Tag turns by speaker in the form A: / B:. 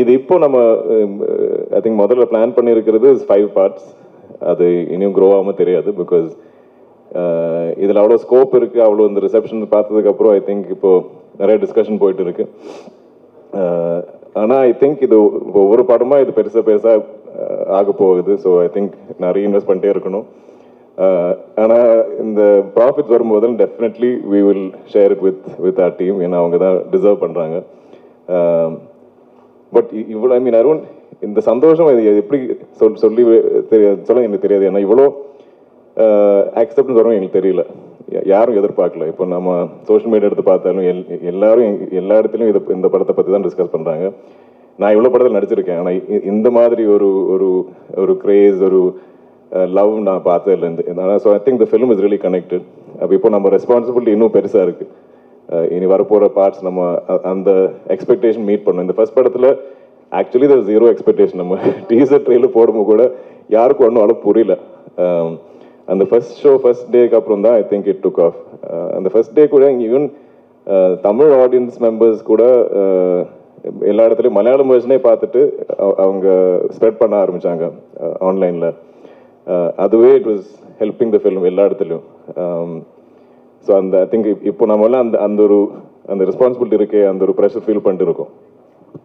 A: இது இப்போ நம்ம ஐ திங்க் முதல்ல பிளான் பண்ணியிருக்கிறது 5 பார்ட்ஸ். அது இனியும் க்ரோ ஆகாமல் தெரியாது. பிகாஸ் இதில் அவ்வளோ ஸ்கோப் இருக்குது. அவ்வளோ இந்த ரிசப்ஷன் பார்த்ததுக்கப்புறம் ஐ திங்க் இப்போது நிறைய டிஸ்கஷன் போயிட்டு இருக்கு. ஆனால் ஐ திங்க் இது ஒவ்வொரு படமாக இது பெருசாக ஆக போகுது. ஸோ ஐ திங்க் நிறைய இன்வெஸ்ட் பண்ணிட்டே இருக்கணும். ஆனால் இந்த ப்ராஃபிட்ஸ் வரும்போது definitely we will share it with our team. ஏன்னா அவங்க தான் டிசர்வ் பண்ணுறாங்க. பட் இவ்வளோ ஐ மீன் அருண் இந்த சந்தோஷம் இது எப்படி சொல்ல எனக்கு தெரியாது. ஏன்னா இவ்வளோ அக்செப்டன்ஸ் வரும் எங்களுக்கு தெரியல. யாரும் எதிர்பார்க்கல. இப்போ நம்ம சோஷியல் மீடியா எடுத்து பார்த்தாலும் எல்லாரும் எல்லா இடத்துலையும் இந்த படத்தை பற்றி தான் டிஸ்கஸ் பண்ணுறாங்க. நான் இவ்வளோ படத்தில் நடிச்சிருக்கேன். ஆனால் இந்த மாதிரி ஒரு ஒரு ஒரு கிரேஸ், ஒரு லவ் நான் பார்த்ததில்லை. So I think the film is really connected. அப்போ இப்போ நம்ம ரெஸ்பான்சிபிலிட்டி இன்னும் பெருசாக இருக்குது. இனி வரப்போகிற பார்ட்ஸ் நம்ம அந்த எக்ஸ்பெக்டேஷன் மீட் பண்ணணும். இந்த ஃபர்ஸ்ட் படத்தில் ஆக்சுவலி த 0 எக்ஸ்பெக்டேஷன். நம்ம டீசர் ட்ரெயிலர் போடும்போது கூட யாருக்கும் ஒன்றும் அளவு புரியல. அந்த ஃபர்ஸ்ட் டேக்கு அப்புறம் தான் I think it took off. அந்த ஃபர்ஸ்ட் டே கூட ஈவன் தமிழ் ஆடியன்ஸ் மெம்பர்ஸ் கூட எல்லா இடத்துலையும் மலையாளம் வெர்ஷனே பார்த்துட்டு அவங்க ஸ்ப்ரெட் பண்ண ஆரம்பித்தாங்க ஆன்லைனில். அதுவே it was helping the film எல்லா இடத்துலையும். ஸோ அந்த ஐ திங்க் இப்போ நம்மளாம் அந்த ரெஸ்பான்சிபிலிட்டி இருக்கே, அந்த ஒரு ப்ரெஷர் ஃபீல் பண்ணிட்டு இருக்கோம்.